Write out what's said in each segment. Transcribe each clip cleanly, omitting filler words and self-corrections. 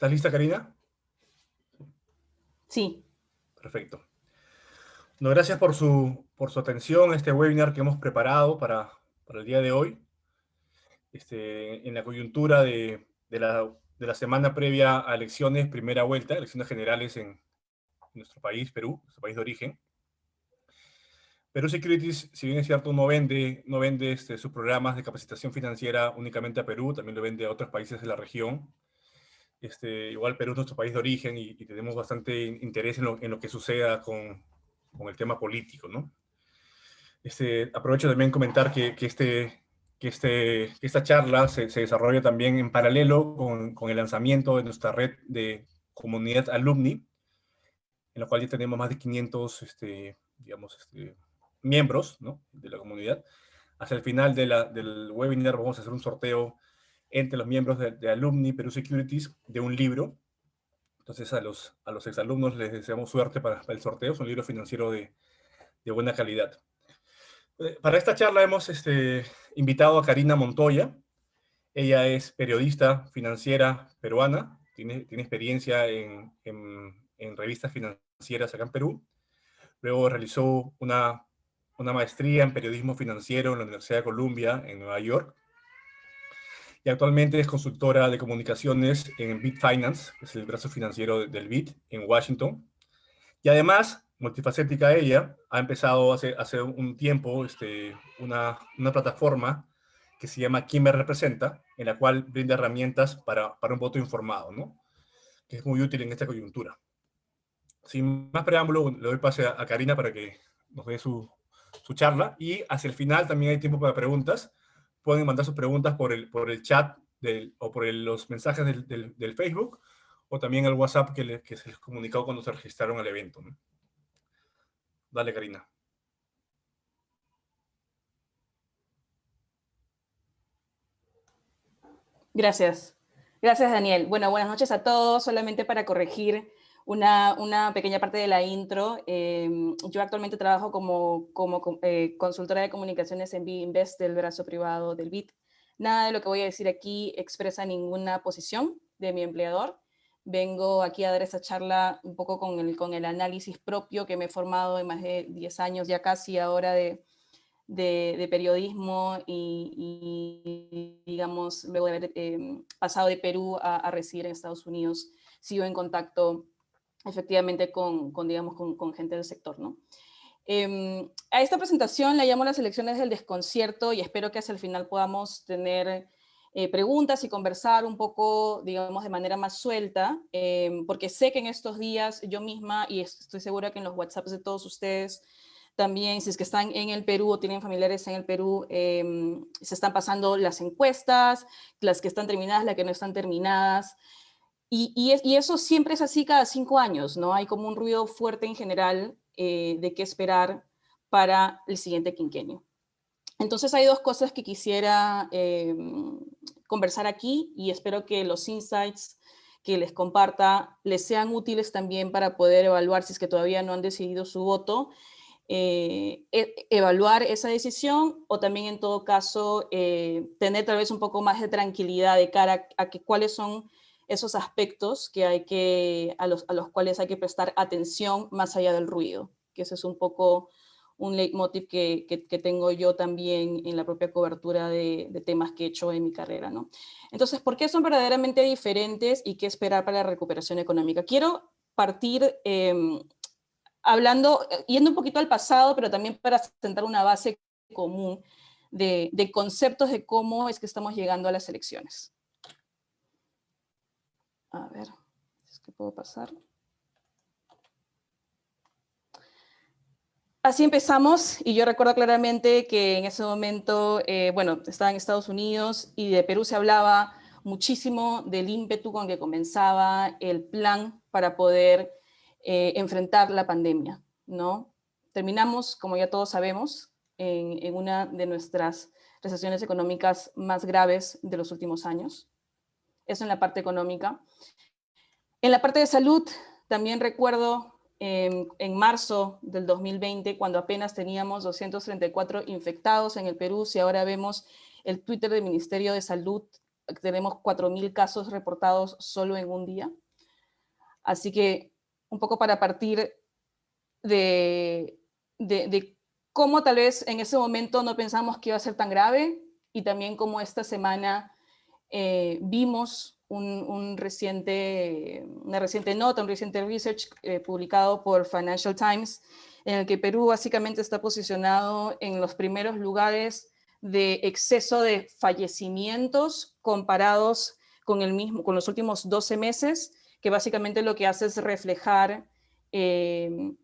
¿Estás lista, Karina? Sí. Perfecto. No, gracias por su atención a este webinar que hemos preparado para el día de hoy. En la coyuntura de la semana previa a elecciones, primera vuelta, elecciones generales en nuestro país, Perú, nuestro país de origen. Perú Securities, si bien es cierto, no vende sus programas de capacitación financiera únicamente a Perú, también lo vende a otros países de la región. Igual Perú es nuestro país de origen y tenemos bastante interés en lo que suceda con el tema político, ¿no? Aprovecho también comentar que esta charla se desarrolla también en paralelo con el lanzamiento de nuestra red de comunidad alumni, en la cual ya tenemos más de 500, digamos, miembros, ¿no?, de la comunidad. Hacia el final del webinar vamos a hacer un sorteo entre los miembros de Alumni Perú Securities de un libro. Entonces a los exalumnos les deseamos suerte para el sorteo. Es un libro financiero de buena calidad. Para esta charla hemos invitado a Karina Montoya. Ella es periodista financiera peruana, tiene experiencia en revistas financieras acá en Perú. Luego realizó una maestría en periodismo financiero en la Universidad de Columbia, en Nueva York. Y actualmente es consultora de comunicaciones en Bit Finance, que es el brazo financiero del Bit, en Washington. Y además, multifacética ella, ha empezado hace un tiempo una plataforma que se llama ¿Quién me representa?, en la cual brinda herramientas para un voto informado, ¿no?, que es muy útil en esta coyuntura. Sin más preámbulo, le doy pase a Karina para que nos dé su charla, y hacia el final también hay tiempo para preguntas. Pueden mandar sus preguntas por el chat o por los mensajes del Facebook, o también el WhatsApp que se les comunicó cuando se registraron al evento, ¿no? Dale, Karina. Gracias. Gracias, Daniel. Bueno, buenas noches a todos. Solamente para corregir una pequeña parte de la intro. Yo actualmente trabajo como consultora de comunicaciones en BIT del brazo privado del BIT. Nada de lo que voy a decir aquí expresa ninguna posición de mi empleador. Vengo aquí a dar esta charla un poco con el análisis propio que me he formado en más de 10 años, ya casi ahora de periodismo y, digamos, luego de haber pasado de Perú a residir en Estados Unidos, sigo en contacto efectivamente con gente del sector, ¿no? A esta presentación la llamo las elecciones del desconcierto y espero que hacia el final podamos tener preguntas y conversar un poco, digamos, de manera más suelta, porque sé que en estos días yo misma, y estoy segura que en los WhatsApps de todos ustedes, también, si es que están en el Perú o tienen familiares en el Perú, se están pasando las encuestas, las que están terminadas, las que no están terminadas. Y eso siempre es así cada 5 años, ¿no? Hay como un ruido fuerte en general de qué esperar para el siguiente quinquenio. Entonces hay dos cosas que quisiera conversar aquí y espero que los insights que les comparta les sean útiles también para poder evaluar si es que todavía no han decidido su voto, evaluar esa decisión o también en todo caso tener tal vez un poco más de tranquilidad de cara a que cuáles son esos aspectos a los cuales hay que prestar atención más allá del ruido, que ese es un poco un leitmotiv que tengo yo también en la propia cobertura de temas que he hecho en mi carrera, ¿no? Entonces, ¿por qué son verdaderamente diferentes y qué esperar para la recuperación económica? Quiero partir yendo un poquito al pasado, pero también para sentar una base común de conceptos de cómo es que estamos llegando a las elecciones. A ver, es que puedo pasar. Así empezamos, y yo recuerdo claramente que en ese momento, bueno, estaba en Estados Unidos y de Perú se hablaba muchísimo del ímpetu con que comenzaba el plan para poder enfrentar la pandemia, ¿no? Terminamos, como ya todos sabemos, en una de nuestras recesiones económicas más graves de los últimos años. Eso en la parte económica. En la parte de salud, también recuerdo en marzo del 2020, cuando apenas teníamos 234 infectados en el Perú, si ahora vemos el Twitter del Ministerio de Salud, tenemos 4.000 casos reportados solo en un día. Así que un poco para partir de cómo tal vez en ese momento no pensamos que iba a ser tan grave, y también cómo esta semana vimos una reciente nota, un reciente research publicado por Financial Times, en el que Perú básicamente está posicionado en los primeros lugares de exceso de fallecimientos comparados con los últimos 12 meses, que básicamente lo que hace es reflejar el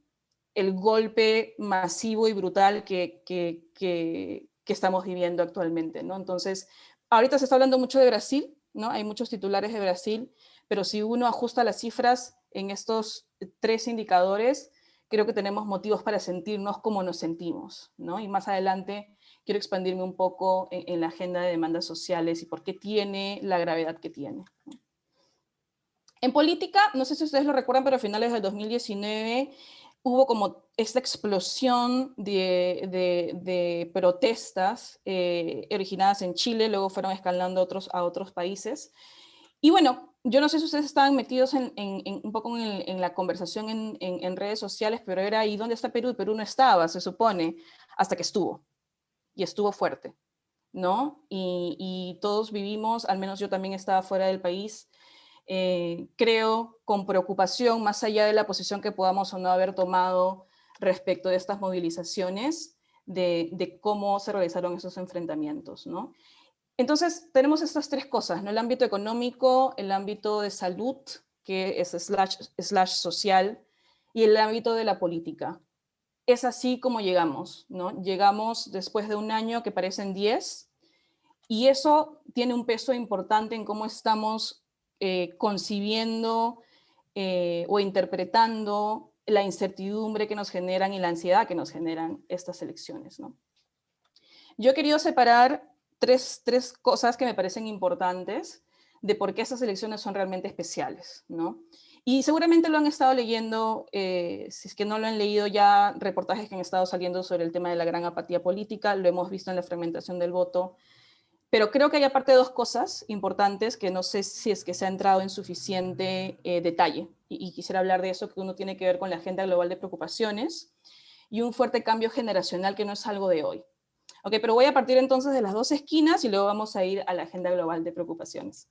golpe masivo y brutal que estamos viviendo actualmente, ¿no? Entonces, ahorita se está hablando mucho de Brasil, ¿no? Hay muchos titulares de Brasil, pero si uno ajusta las cifras en estos 3 indicadores, creo que tenemos motivos para sentirnos como nos sentimos, ¿no? Y más adelante quiero expandirme un poco en la agenda de demandas sociales y por qué tiene la gravedad que tiene. En política, no sé si ustedes lo recuerdan, pero a finales del 2019 hubo como esta explosión de protestas originadas en Chile, luego fueron escalando a otros países. Y bueno, yo no sé si ustedes estaban metidos un poco en la conversación en redes sociales, pero era ahí donde está Perú, y Perú no estaba, se supone, hasta que estuvo, y estuvo fuerte, ¿no? Y todos vivimos, al menos yo también estaba fuera del país, creo, con preocupación, más allá de la posición que podamos o no haber tomado respecto de estas movilizaciones, de cómo se realizaron esos enfrentamientos, ¿no? Entonces, tenemos estas 3 cosas, ¿no? El ámbito económico, el ámbito de salud, que es slash social, y el ámbito de la política. Es así como llegamos, ¿no? Llegamos después de un año que parecen 10, y eso tiene un peso importante en cómo estamos concibiendo o interpretando la incertidumbre que nos generan y la ansiedad que nos generan estas elecciones, ¿no? Yo he querido separar tres cosas que me parecen importantes de por qué estas elecciones son realmente especiales, ¿no? Y seguramente lo han estado leyendo, si es que no lo han leído ya, reportajes que han estado saliendo sobre el tema de la gran apatía política, lo hemos visto en la fragmentación del voto, pero creo que hay aparte 2 cosas importantes que no sé si es que se ha entrado en suficiente detalle, y quisiera hablar de eso, que uno tiene que ver con la agenda global de preocupaciones y un fuerte cambio generacional que no es algo de hoy. Ok, pero voy a partir entonces de las 2 esquinas y luego vamos a ir a la agenda global de preocupaciones.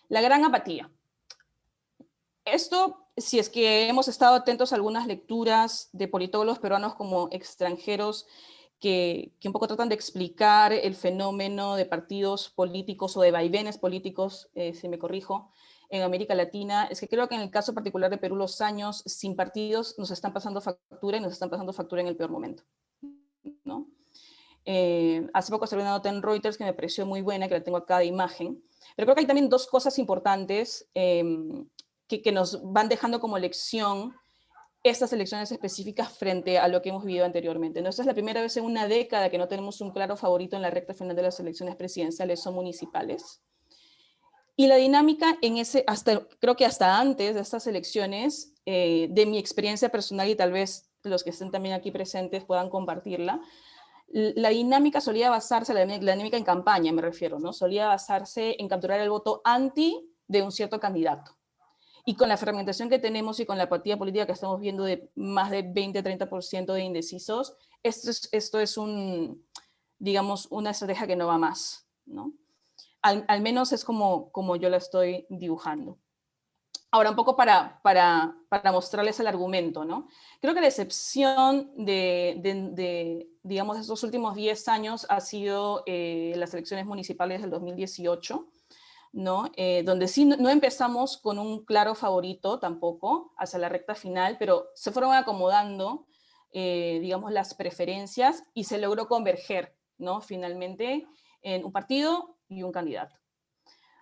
La gran apatía. Esto, si es que hemos estado atentos a algunas lecturas de politólogos peruanos como extranjeros que un poco tratan de explicar el fenómeno de partidos políticos o de vaivenes políticos, si me corrijo, en América Latina, es que creo que en el caso particular de Perú los años sin partidos nos están pasando factura, y nos están pasando factura en el peor momento, ¿no? Hace poco salió una nota en Reuters que me pareció muy buena, que la tengo acá de imagen, pero creo que hay también 2 cosas importantes que nos van dejando como lección estas elecciones específicas frente a lo que hemos vivido anteriormente. ¿No? Esta es la primera vez en una década que no tenemos un claro favorito en la recta final de las elecciones presidenciales o municipales. Y la dinámica creo que hasta antes de estas elecciones, de mi experiencia personal, y tal vez los que estén también aquí presentes puedan compartirla, la dinámica solía basarse, la dinámica en campaña me refiero, ¿no? Solía basarse en capturar el voto anti de un cierto candidato. Y con la fragmentación que tenemos y con la apatía política que estamos viendo de más de 20-30% de indecisos, esto es digamos, una estrategia que no va más, ¿no? Al menos es como yo la estoy dibujando. Ahora, un poco para mostrarles el argumento, ¿no? Creo que la excepción digamos, estos últimos 10 años ha sido las elecciones municipales del 2018, ¿no? Donde sí no empezamos con un claro favorito tampoco hacia la recta final, pero se fueron acomodando, digamos, las preferencias y se logró converger, ¿no? Finalmente en un partido y un candidato.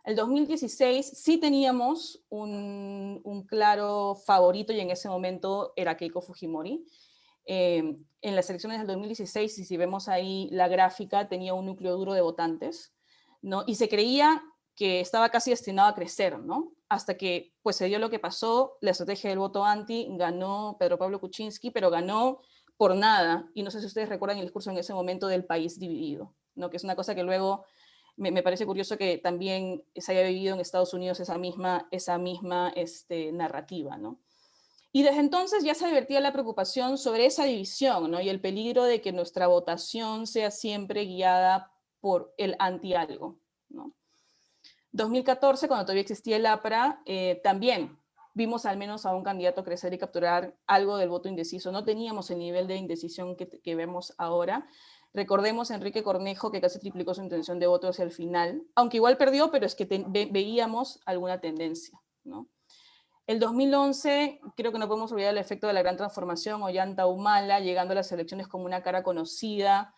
El 2016 sí teníamos un claro favorito y en ese momento era Keiko Fujimori. En las elecciones del 2016, y si vemos ahí la gráfica, tenía un núcleo duro de votantes, ¿no? Y se creía que estaba casi destinado a crecer, ¿no? Hasta que pues, se dio lo que pasó, la estrategia del voto anti, ganó Pedro Pablo Kuczynski, pero ganó por nada. Y no sé si ustedes recuerdan el discurso en ese momento del país dividido, ¿no? Que es una cosa que luego me parece curioso que también se haya vivido en Estados Unidos esa misma narrativa, ¿no? Y desde entonces ya se advertía la preocupación sobre esa división, ¿no? Y el peligro de que nuestra votación sea siempre guiada por el anti-algo, ¿no? 2014, cuando todavía existía el APRA, también vimos al menos a un candidato crecer y capturar algo del voto indeciso. No teníamos el nivel de indecisión que vemos ahora. Recordemos a Enrique Cornejo, que casi triplicó su intención de voto hacia el final, aunque igual perdió, pero es que veíamos alguna tendencia, ¿no? El 2011, creo que no podemos olvidar el efecto de la gran transformación, Ollanta Humala, llegando a las elecciones como una cara conocida,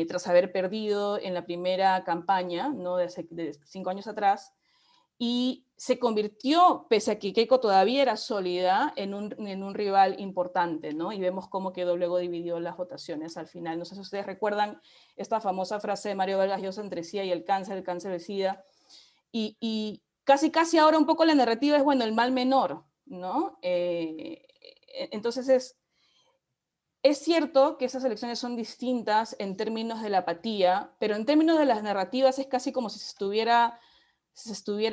tras haber perdido en la primera campaña, ¿no? de 5 años atrás, y se convirtió, pese a que Keiko todavía era sólida, en un rival importante, ¿no? Y vemos cómo quedó luego dividido las votaciones al final. No sé si ustedes recuerdan esta famosa frase de Mario Vargas Llosa entre SIDA y el cáncer de SIDA, y casi ahora un poco la narrativa es, bueno, el mal menor, ¿no? Entonces es cierto que esas elecciones son distintas en términos de la apatía, pero en términos de las narrativas es casi como si se estuviera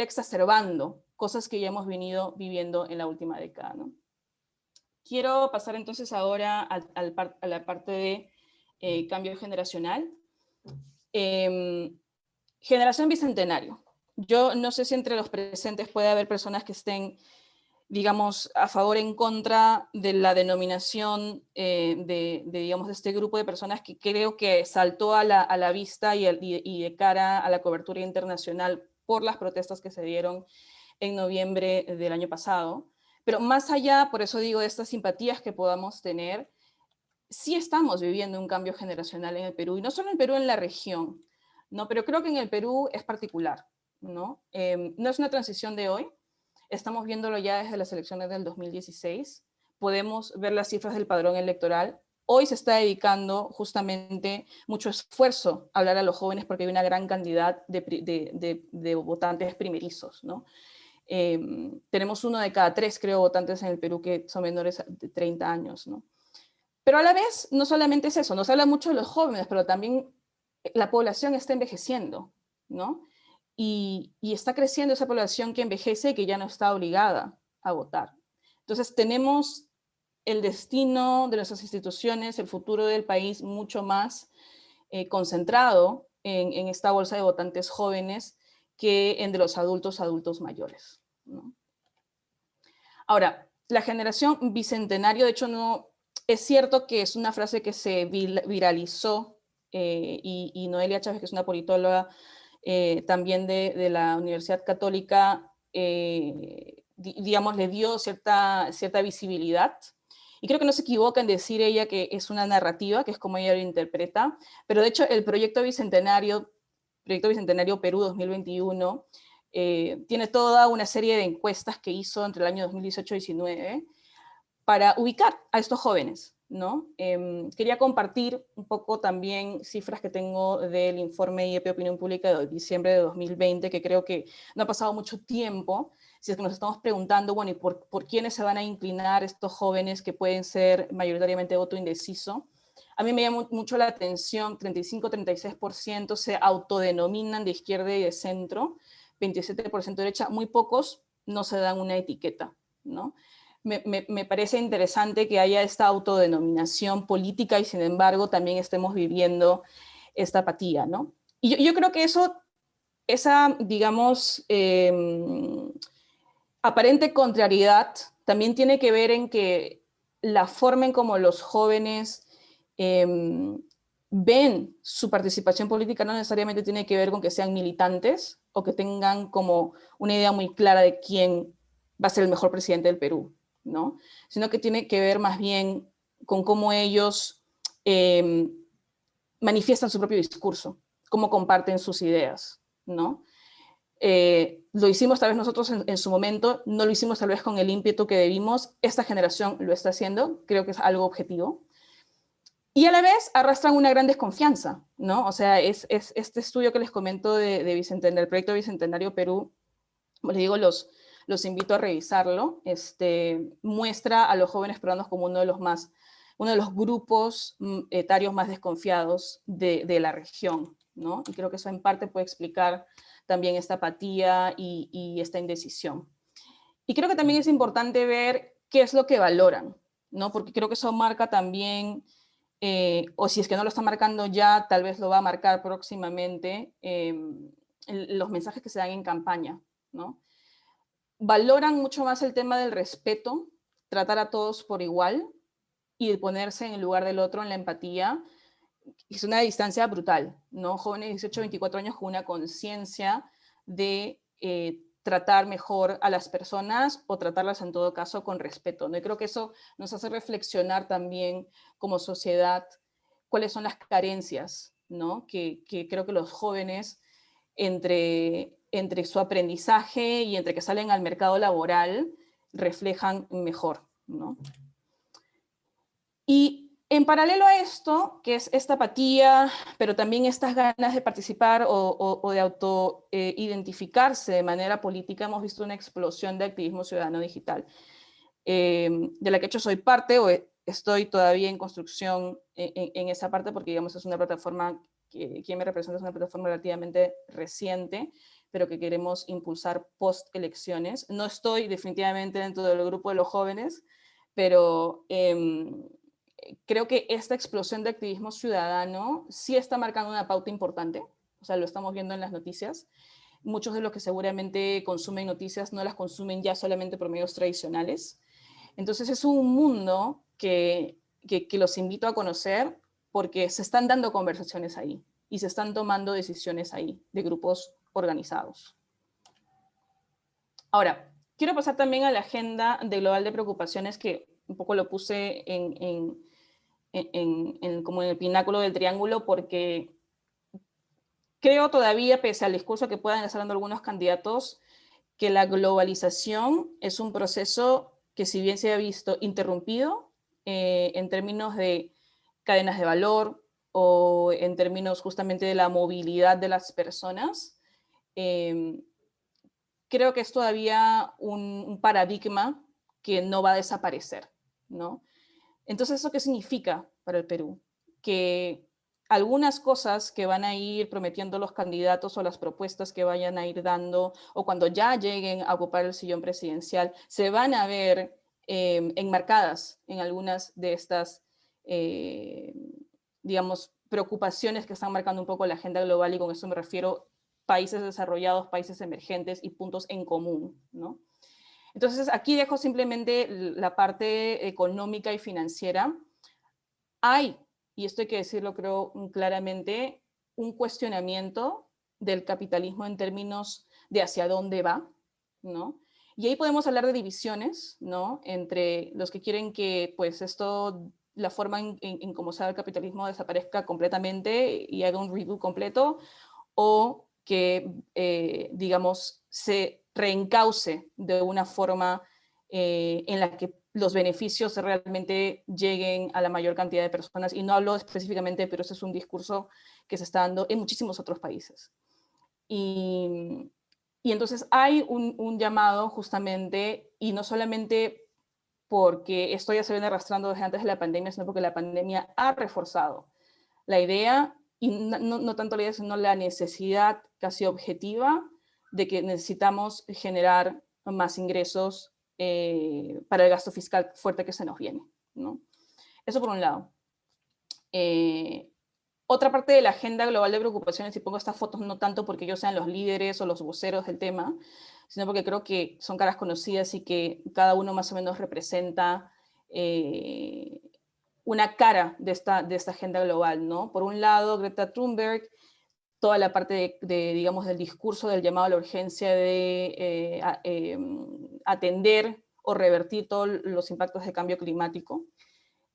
exacerbando cosas que ya hemos venido viviendo en la última década, ¿no? Quiero pasar entonces ahora a la parte de cambio generacional. Generación Bicentenario. Yo no sé si entre los presentes puede haber personas que estén, digamos, a favor o en contra de la denominación digamos, de este grupo de personas que creo que saltó a la vista y de cara a la cobertura internacional por las protestas que se dieron en noviembre del año pasado. Pero más allá, por eso digo, de estas simpatías que podamos tener, sí estamos viviendo un cambio generacional en el Perú, y no solo en el Perú, en la región, ¿no? Pero creo que en el Perú es particular, ¿no? No es una transición de hoy, estamos viéndolo ya desde las elecciones del 2016, podemos ver las cifras del padrón electoral. Hoy se está dedicando justamente mucho esfuerzo a hablar a los jóvenes porque hay una gran cantidad de votantes primerizos, ¿no? Tenemos 1 de cada 3, creo, votantes en el Perú que son menores de 30 años, ¿no? Pero a la vez, no solamente es eso, nos habla mucho de los jóvenes, pero también la población está envejeciendo, ¿no? Y está creciendo esa población que envejece y que ya no está obligada a votar. Entonces tenemos el destino de nuestras instituciones, el futuro del país mucho más concentrado en esta bolsa de votantes jóvenes que en de los adultos mayores, ¿no? Ahora, la generación bicentenario, de hecho, no es cierto que es una frase que se viralizó y Noelia Chávez, que es una politóloga también de la Universidad Católica, digamos, le dio cierta visibilidad. Y creo que no se equivoca en decir ella que es una narrativa, que es como ella lo interpreta, pero de hecho el Proyecto Bicentenario Perú 2021, tiene toda una serie de encuestas que hizo entre el año 2018 y 2019 para ubicar a estos jóvenes, ¿no? Quería compartir un poco también cifras que tengo del informe IEP Opinión Pública de diciembre de 2020, que creo que no ha pasado mucho tiempo, si es que nos estamos preguntando, bueno, ¿y por quiénes se van a inclinar estos jóvenes que pueden ser mayoritariamente voto indeciso? A mí me llama mucho la atención, 35-36% se autodenominan de izquierda y de centro, 27% de derecha, muy pocos no se dan una etiqueta, ¿no? Me parece interesante que haya esta autodenominación política y sin embargo también estemos viviendo esta apatía, ¿no? Y yo creo que esa, digamos, aparente contrariedad también tiene que ver en que la forma en cómo los jóvenes ven su participación política no necesariamente tiene que ver con que sean militantes o que tengan como una idea muy clara de quién va a ser el mejor presidente del Perú, ¿no? Sino que tiene que ver más bien con cómo ellos manifiestan su propio discurso, cómo comparten sus ideas, ¿no? Lo hicimos tal vez nosotros en su momento, no lo hicimos tal vez con el ímpetu que debimos, esta generación lo está haciendo, creo que es algo objetivo. Y a la vez arrastran una gran desconfianza, ¿no? O sea, es este estudio que les comento del proyecto Bicentenario Perú, como les digo, los invito a revisarlo, muestra a los jóvenes peruanos como uno de los grupos etarios más desconfiados de la región, ¿no? Y creo que eso en parte puede explicar también esta apatía y esta indecisión. Y creo que también es importante ver qué es lo que valoran, ¿no? Porque creo que eso marca también, o si es que no lo está marcando ya, tal vez lo va a marcar próximamente, los mensajes que se dan en campaña, ¿no? Valoran mucho más el tema del respeto, tratar a todos por igual y de ponerse en el lugar del otro, en la empatía. Es una distancia brutal, ¿no? Jóvenes de 18, 24 años con una conciencia de tratar mejor a las personas o tratarlas en todo caso con respeto, ¿no? Y creo que eso nos hace reflexionar también como sociedad cuáles son las carencias, ¿no? Que creo que los jóvenes entre su aprendizaje y entre que salen al mercado laboral reflejan mejor, ¿no? Y en paralelo a esto, que es esta apatía, pero también estas ganas de participar o de auto-identificarse de manera política, hemos visto una explosión de activismo ciudadano digital, de la que yo soy parte o estoy todavía en construcción en esa parte, porque digamos es una plataforma que quien me representa es una plataforma relativamente reciente, pero que queremos impulsar post elecciones. No estoy definitivamente dentro del grupo de los jóvenes, pero creo que esta explosión de activismo ciudadano sí está marcando una pauta importante, o sea, lo estamos viendo en las noticias. Muchos de los que seguramente consumen noticias no las consumen ya solamente por medios tradicionales. Entonces es un mundo que los invito a conocer porque se están dando conversaciones ahí y se están tomando decisiones ahí de grupos organizados. Ahora, quiero pasar también a la agenda de global de preocupaciones que un poco lo puse como en el pináculo del triángulo porque creo todavía, pese al discurso que puedan estar dando algunos candidatos, que la globalización es un proceso que si bien se ha visto interrumpido en términos de cadenas de valor o en términos justamente de la movilidad de las personas, eh, creo que es todavía un paradigma que no va a desaparecer, ¿no? Entonces, ¿eso qué significa para el Perú? Que algunas cosas que van a ir prometiendo los candidatos o las propuestas que vayan a ir dando, o cuando ya lleguen a ocupar el sillón presidencial, se van a ver enmarcadas en algunas de estas, digamos, preocupaciones que están marcando un poco la agenda global, y con eso me refiero países desarrollados, países emergentes y puntos en común, ¿no? Entonces, aquí dejo simplemente la parte económica y financiera. Hay, y esto hay que decirlo creo claramente, un cuestionamiento del capitalismo en términos de hacia dónde va, ¿no? Y ahí podemos hablar de divisiones, ¿no? Entre los que quieren que, pues, esto, la forma en cómo se da el capitalismo desaparezca completamente y haga un reboot completo, o que, digamos, se reencauce de una forma en la que los beneficios realmente lleguen a la mayor cantidad de personas. Y no hablo específicamente, pero ese es un discurso que se está dando en muchísimos otros países. Y entonces hay un llamado justamente, y no solamente porque esto ya se viene arrastrando desde antes de la pandemia, sino porque la pandemia ha reforzado la idea, y no tanto la idea, sino la necesidad casi objetiva de que necesitamos generar más ingresos para el gasto fiscal fuerte que se nos viene, ¿no? Eso por un lado. Otra parte de la agenda global de preocupaciones, y pongo estas fotos no tanto porque ellos sean los líderes o los voceros del tema, sino porque creo que son caras conocidas y que cada uno más o menos representa una cara de esta agenda global, ¿no? Por un lado, Greta Thunberg, toda la parte digamos, del discurso del llamado a la urgencia de atender o revertir todos los impactos de cambio climático.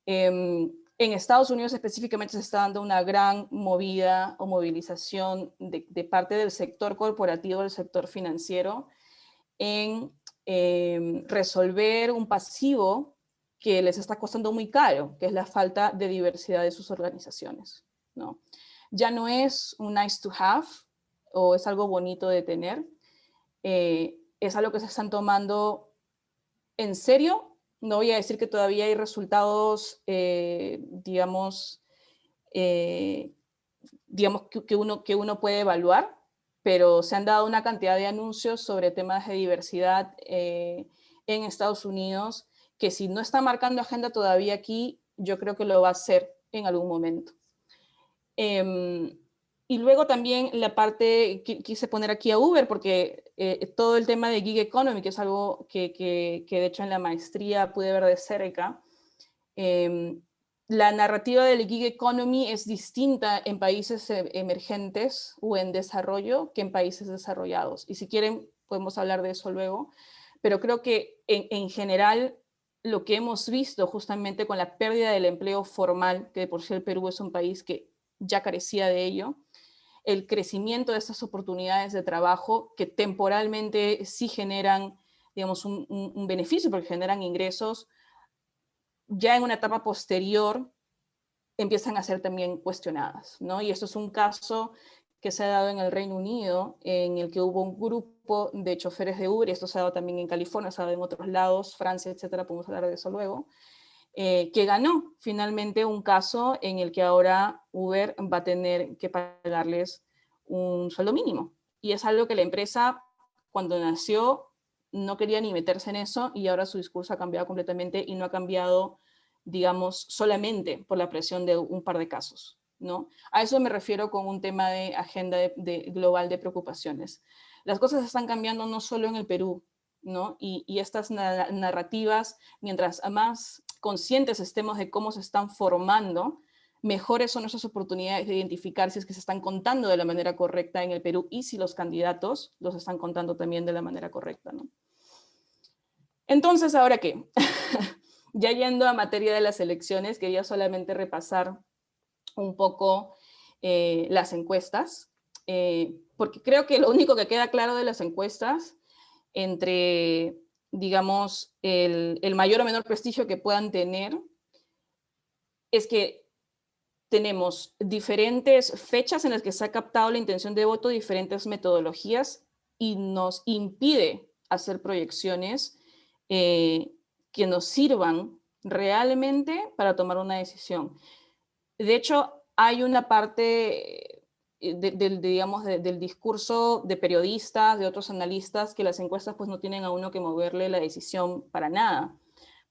En Estados Unidos específicamente se está dando una gran movida o movilización de parte del sector corporativo, del sector financiero, en resolver un pasivo que les está costando muy caro, que es la falta de diversidad de sus organizaciones, ¿no? Ya no es un nice to have o es algo bonito de tener, es algo que se están tomando en serio. No voy a decir que todavía hay resultados, digamos, digamos, que uno puede evaluar, pero se han dado una cantidad de anuncios sobre temas de diversidad en Estados Unidos, que si no está marcando agenda todavía aquí, yo creo que lo va a hacer en algún momento. Y luego también la parte, quise poner aquí a Uber, porque todo el tema de gig economy, que es algo que de hecho en la maestría pude ver de cerca, la narrativa del gig economy es distinta en países emergentes o en desarrollo que en países desarrollados. Y si quieren, podemos hablar de eso luego. Pero creo que en general lo que hemos visto justamente con la pérdida del empleo formal, que de por sí el Perú es un país que ya carecía de ello, el crecimiento de estas oportunidades de trabajo que temporalmente sí generan, digamos, un beneficio porque generan ingresos, ya en una etapa posterior empiezan a ser también cuestionadas, ¿no? Y esto es un caso que se ha dado en el Reino Unido, en el que hubo un grupo de choferes de Uber, y esto se ha dado también en California, se ha dado en otros lados, Francia, etcétera, podemos hablar de eso luego, que ganó finalmente un caso en el que ahora Uber va a tener que pagarles un sueldo mínimo. Y es algo que la empresa, cuando nació, no quería ni meterse en eso, y ahora su discurso ha cambiado completamente y no ha cambiado, digamos, solamente por la presión de un par de casos, ¿no? A eso me refiero con un tema de agenda global de preocupaciones. Las cosas están cambiando no solo en el Perú, ¿no? Y estas narrativas, mientras más conscientes estemos de cómo se están formando, mejores son nuestras oportunidades de identificar si es que se están contando de la manera correcta en el Perú y si los candidatos los están contando también de la manera correcta, ¿no? Entonces, ¿ahora qué? Ya yendo a materia de las elecciones, quería solamente repasar un poco las encuestas, porque creo que lo único que queda claro de las encuestas, entre, digamos, el mayor o menor prestigio que puedan tener, es que tenemos diferentes fechas en las que se ha captado la intención de voto, diferentes metodologías, y nos impide hacer proyecciones que nos sirvan realmente para tomar una decisión. De hecho, hay una parte digamos, del discurso de periodistas, de otros analistas, que las encuestas pues no tienen a uno que moverle la decisión para nada,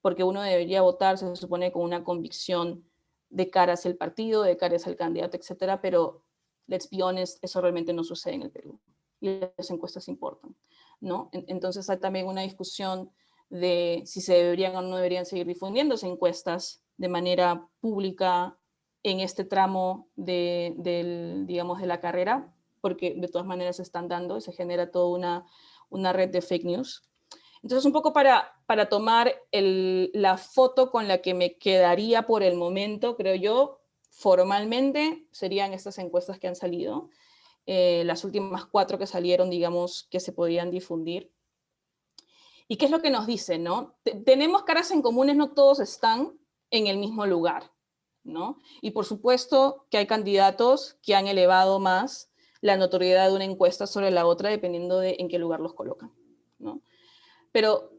porque uno debería votar, se supone, con una convicción de cara hacia el partido, de cara hacia el candidato, etcétera, pero let's be honest, eso realmente no sucede en el Perú, y las encuestas importan, ¿no? Entonces hay también una discusión de si se deberían o no deberían seguir difundiéndose encuestas de manera pública en este tramo digamos, de la carrera, porque de todas maneras se están dando y se genera toda una red de fake news. Entonces, un poco para tomar la foto con la que me quedaría por el momento, creo yo, formalmente, serían estas encuestas que han salido, las últimas 4 que salieron, digamos, que se podían difundir. ¿Y qué es lo que nos dicen, no? Tenemos caras en comunes, no todos están en el mismo lugar, ¿no? Y por supuesto que hay candidatos que han elevado más la notoriedad de una encuesta sobre la otra, dependiendo de en qué lugar los colocan, ¿no? Pero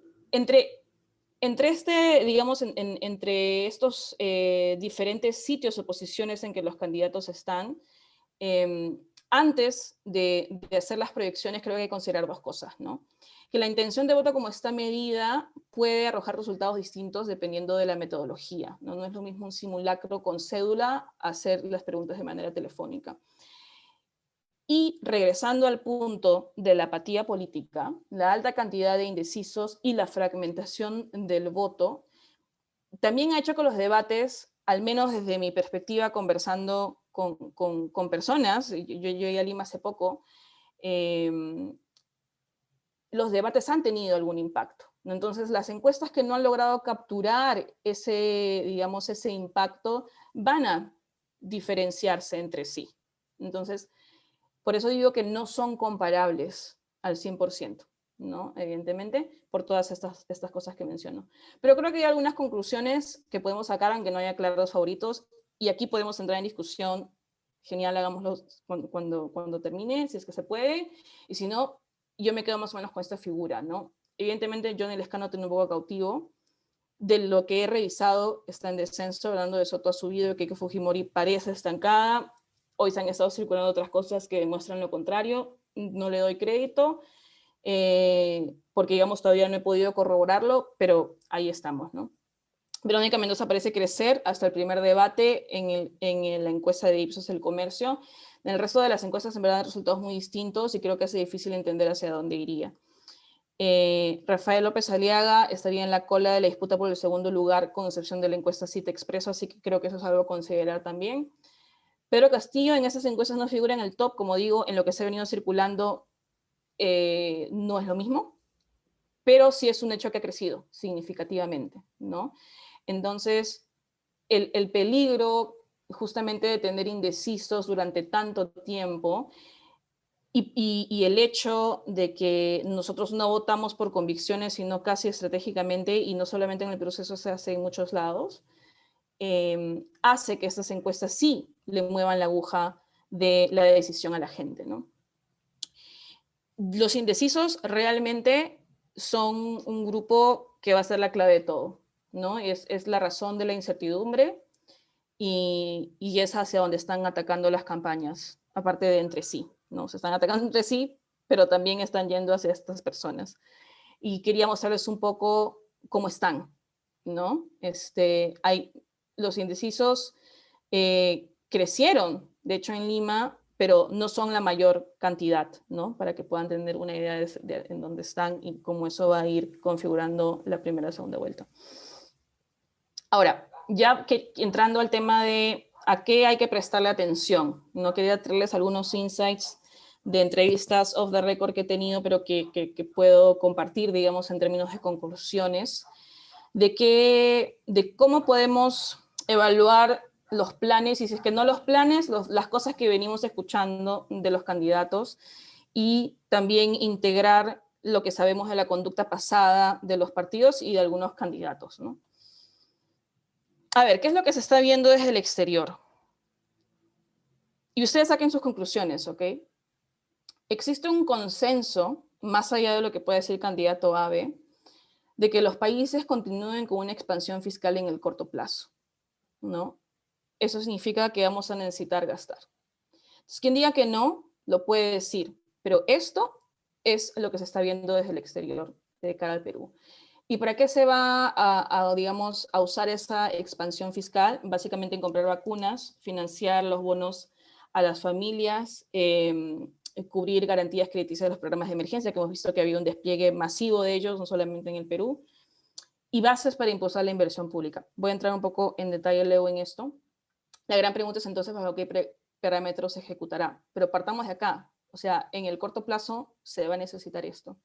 digamos, entre estos diferentes sitios o posiciones en que los candidatos están, antes de hacer las proyecciones, creo que hay que considerar 2 cosas, ¿no? Que la intención de voto, como está medida, puede arrojar resultados distintos dependiendo de la metodología, ¿no? No es lo mismo un simulacro con cédula hacer las preguntas de manera telefónica. Y regresando al punto de la apatía política, la alta cantidad de indecisos y la fragmentación del voto también ha hecho que los debates, al menos desde mi perspectiva, conversando con personas, yo llegué a Lima hace poco, los debates han tenido algún impacto, ¿no? Entonces, las encuestas que no han logrado capturar digamos, ese impacto van a diferenciarse entre sí. Entonces, por eso digo que no son comparables al 100%, ¿no? Evidentemente, por todas estas cosas que menciono. Pero creo que hay algunas conclusiones que podemos sacar, aunque no haya claros favoritos, y aquí podemos entrar en discusión. Genial, hagámoslo cuando termine, si es que se puede, y si no, yo me quedo más o menos con esta figura, ¿no? Evidentemente, Johnny Lescano tiene un poco cautivo. De lo que he revisado, está en descenso, hablando de Soto ha subido, que Keiko Fujimori parece estancada. Hoy se han estado circulando otras cosas que demuestran lo contrario. No le doy crédito, porque digamos todavía no he podido corroborarlo, pero ahí estamos, ¿no? Verónica Mendoza parece crecer hasta el primer debate en la encuesta de Ipsos El Comercio. En el resto de las encuestas en verdad hay resultados muy distintos y creo que hace difícil entender hacia dónde iría. Rafael López Aliaga estaría en la cola de la disputa por el segundo lugar, con excepción de la encuesta Cita Expreso, así que creo que eso es algo a considerar también. Pedro Castillo en esas encuestas no figura en el top, como digo, en lo que se ha venido circulando no es lo mismo, pero sí es un hecho que ha crecido significativamente, ¿no? Entonces, el peligro justamente de tener indecisos durante tanto tiempo y el hecho de que nosotros no votamos por convicciones, sino casi estratégicamente, y no solamente en el proceso, se hace en muchos lados, hace que estas encuestas sí le muevan la aguja de la decisión a la gente, ¿no? Los indecisos realmente son un grupo que va a ser la clave de todo, ¿no? Es la razón de la incertidumbre y es hacia donde están atacando las campañas, aparte de entre sí, ¿no? Se están atacando entre sí, pero también están yendo hacia estas personas. Y quería mostrarles un poco cómo están, ¿no? Los indecisos crecieron, de hecho, en Lima, pero no son la mayor cantidad, ¿no? Para que puedan tener una idea en dónde están y cómo eso va a ir configurando la primera y segunda vuelta. Ahora, ya que entrando al tema de a qué hay que prestarle atención, no quería traerles algunos insights de entrevistas off the record que he tenido, pero que puedo compartir, digamos, en términos de conclusiones, de cómo podemos evaluar los planes, y si es que no los planes, las cosas que venimos escuchando de los candidatos, y también integrar lo que sabemos de la conducta pasada de los partidos y de algunos candidatos, ¿no? A ver, ¿qué es lo que se está viendo desde el exterior? Y ustedes saquen sus conclusiones, ¿ok? Existe un consenso, más allá de lo que puede decir el candidato A, B, de que los países continúen con una expansión fiscal en el corto plazo, ¿no? Eso significa que vamos a necesitar gastar. Entonces, quien diga que no, lo puede decir, pero esto es lo que se está viendo desde el exterior, de cara al Perú. ¿Y para qué se va digamos, a usar esa expansión fiscal? Básicamente en comprar vacunas, financiar los bonos a las familias, cubrir garantías crediticias de los programas de emergencia, que hemos visto que había un despliegue masivo de ellos, no solamente en el Perú, y bases para impulsar la inversión pública. Voy a entrar un poco en detalle luego en esto. La gran pregunta es entonces, ¿bajo qué parámetros se ejecutará? Pero partamos de acá. O sea, en el corto plazo se va a necesitar esto.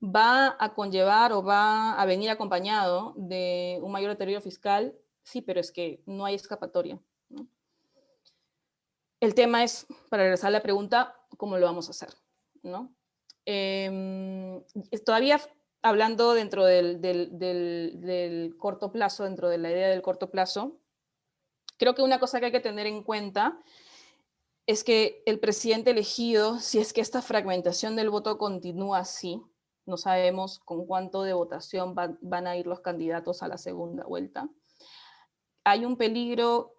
¿Va a conllevar o va a venir acompañado de un mayor deterioro fiscal? Sí, pero es que no hay escapatoria, ¿no? El tema es, para regresar a la pregunta, ¿cómo lo vamos a hacer, ¿no? Todavía hablando dentro del corto plazo, dentro de la idea del corto plazo, creo que una cosa que hay que tener en cuenta es que el presidente elegido, si es que esta fragmentación del voto continúa así, no sabemos con cuánto de votación van a ir los candidatos a la segunda vuelta, hay un peligro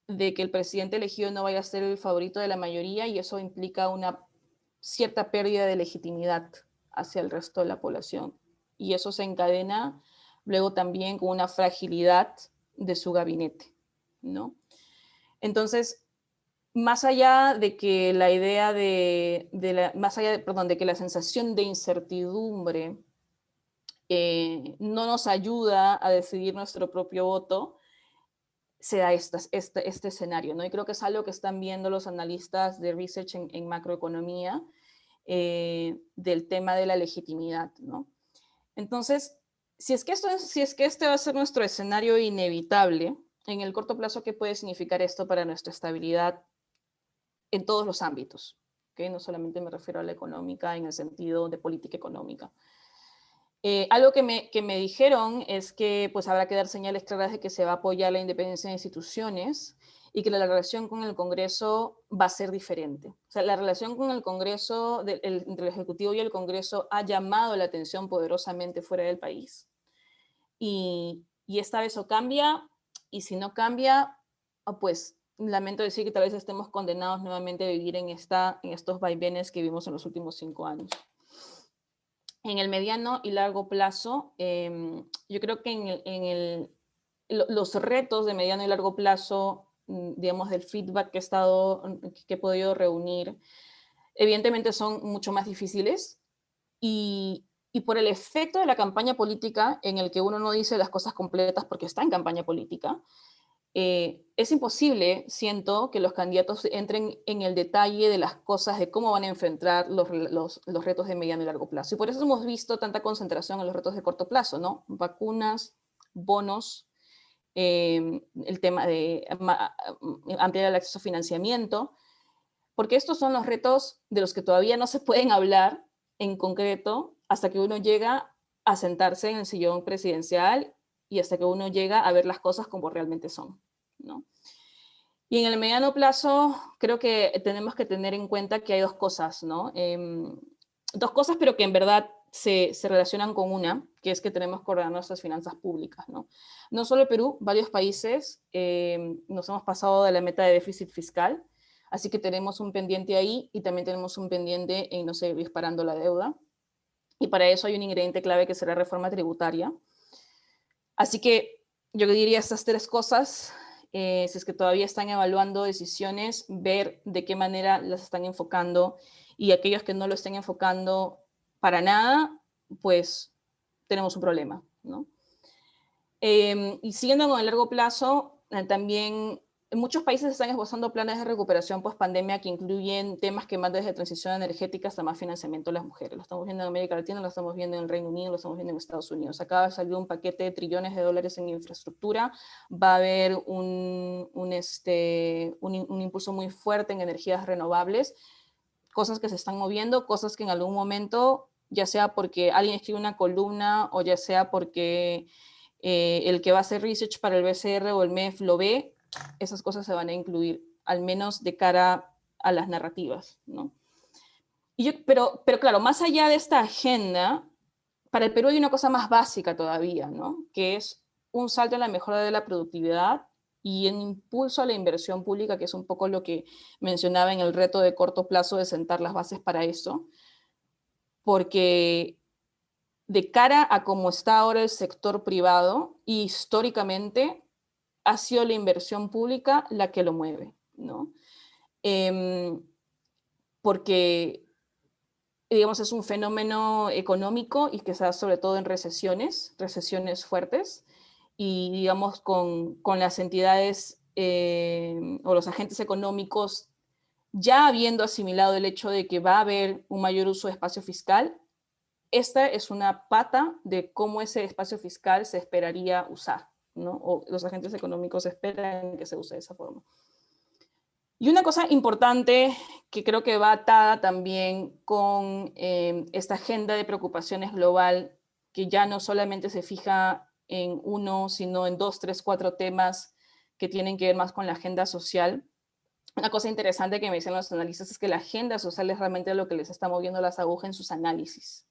de que el presidente elegido no vaya a ser el favorito de la mayoría, y eso implica una cierta pérdida de legitimidad hacia el resto de la población. Y eso se encadena luego también con una fragilidad de su gabinete, ¿no? Entonces, más allá de que la idea de que la sensación de incertidumbre no nos ayuda a decidir nuestro propio voto, se da este escenario, ¿no? Y creo que es algo que están viendo los analistas de research en macroeconomía, del tema de la legitimidad, ¿no? Entonces, si es que este va a ser nuestro escenario inevitable, en el corto plazo, ¿qué puede significar esto para nuestra estabilidad en todos los ámbitos? ¿Okay? No solamente me refiero a la económica en el sentido de política económica. Algo que me dijeron es que pues habrá que dar señales claras de que se va a apoyar la independencia de instituciones y que la relación con el Congreso va a ser diferente. O sea, la relación con el Congreso, entre el Ejecutivo y el Congreso, ha llamado la atención poderosamente fuera del país. Y esta vez o cambia, y si no cambia, pues lamento decir que tal vez estemos condenados nuevamente a vivir en estos vaivenes que vimos en los últimos 5 años. En el mediano y largo plazo, yo creo que los retos de mediano y largo plazo, digamos, del feedback que he podido reunir, evidentemente son mucho más difíciles y por el efecto de la campaña política, en el que uno no dice las cosas completas porque está en campaña política, es imposible, siento, que los candidatos entren en el detalle de las cosas, de cómo van a enfrentar los retos de mediano y largo plazo. Y por eso hemos visto tanta concentración en los retos de corto plazo, ¿no? Vacunas, bonos, el tema de ampliar el acceso a financiamiento, porque estos son los retos de los que todavía no se pueden hablar en concreto hasta que uno llega a sentarse en el sillón presidencial y hasta que uno llega a ver las cosas como realmente son, ¿no? Y en el mediano plazo creo que tenemos que tener en cuenta que hay dos cosas, ¿no? Dos cosas, pero que en verdad se relacionan con una, que es que tenemos que ordenar nuestras finanzas públicas, ¿no? No solo Perú, varios países nos hemos pasado de la meta de déficit fiscal, así que tenemos un pendiente ahí y también tenemos un pendiente en no seguir disparando la deuda. Y para eso hay un ingrediente clave que será reforma tributaria. Así que yo diría estas tres cosas, si es que todavía están evaluando decisiones, ver de qué manera las están enfocando y aquellos que no lo estén enfocando para nada, pues tenemos un problema, ¿no? Y siguiendo con el largo plazo, también muchos países están esbozando planes de recuperación post-pandemia que incluyen temas que van desde transición energética hasta más financiamiento a las mujeres. Lo estamos viendo en América Latina, lo estamos viendo en el Reino Unido, lo estamos viendo en Estados Unidos. Acaba de salir un paquete de trillones de dólares en infraestructura. Va a haber un impulso muy fuerte en energías renovables, cosas que se están moviendo, cosas que en algún momento, ya sea porque alguien escribe una columna o ya sea porque el que va a hacer research para el BCR o el MEF lo ve, esas cosas se van a incluir, al menos de cara a las narrativas, ¿no? Pero claro, más allá de esta agenda, para el Perú hay una cosa más básica todavía, ¿no? Que es un salto en la mejora de la productividad y en impulso a la inversión pública, que es un poco lo que mencionaba en el reto de corto plazo de sentar las bases para eso, porque de cara a cómo está ahora el sector privado, históricamente ha sido la inversión pública la que lo mueve, ¿no? Porque, digamos, es un fenómeno económico y que se da sobre todo en recesiones fuertes, y digamos con las entidades o los agentes económicos ya habiendo asimilado el hecho de que va a haber un mayor uso de espacio fiscal. Esta es una pata de cómo ese espacio fiscal se esperaría usar, ¿no? O los agentes económicos esperan que se use de esa forma. Y una cosa importante que creo que va atada también con esta agenda de preocupaciones global, que ya no solamente se fija en uno, sino en 2, 3, 4 temas que tienen que ver más con la agenda social. Una cosa interesante que me dicen los analistas es que la agenda social es realmente lo que les está moviendo las agujas en sus análisis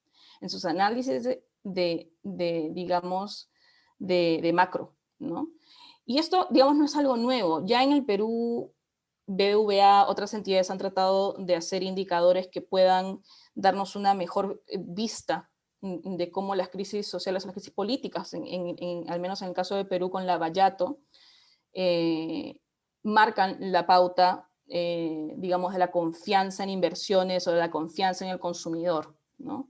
digamos, de macro, ¿no? Y esto, digamos, no es algo nuevo. Ya en el Perú, BBVA, otras entidades han tratado de hacer indicadores que puedan darnos una mejor vista de cómo las crisis sociales, las crisis políticas, al menos en el caso de Perú con la Bayato, marcan la pauta, digamos, de la confianza en inversiones o de la confianza en el consumidor, ¿no?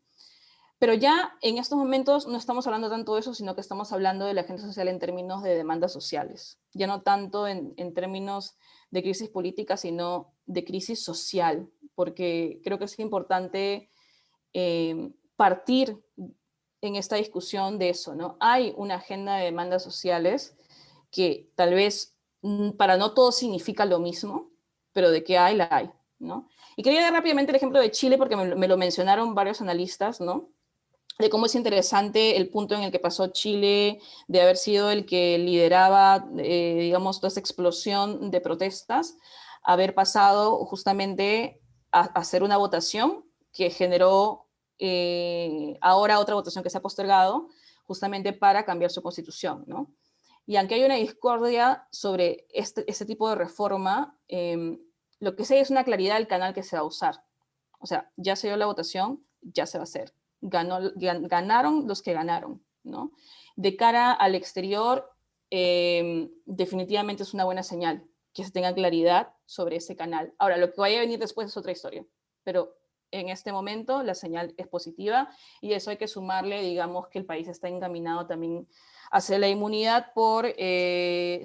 Pero ya en estos momentos no estamos hablando tanto de eso, sino que estamos hablando de la agenda social en términos de demandas sociales. Ya no tanto en términos de crisis política, sino de crisis social, porque creo que es importante partir en esta discusión de eso, ¿no? Hay una agenda de demandas sociales que tal vez para no todos significa lo mismo, pero de que hay, la hay, ¿no? Y quería dar rápidamente el ejemplo de Chile porque me lo mencionaron varios analistas, ¿no? De cómo es interesante el punto en el que pasó Chile, de haber sido el que lideraba, digamos, toda esa explosión de protestas, haber pasado justamente a hacer una votación que generó ahora otra votación que se ha postergado, justamente para cambiar su constitución, ¿no? Y aunque hay una discordia sobre este tipo de reforma, lo que sí hay es una claridad del canal que se va a usar. O sea, ya se dio la votación, ya se va a hacer. Ganaron los que ganaron, ¿no? De cara al exterior, definitivamente es una buena señal que se tenga claridad sobre ese canal. Ahora, lo que vaya a venir después es otra historia, pero en este momento la señal es positiva y eso hay que sumarle, digamos, que el país está encaminado también hacia la inmunidad por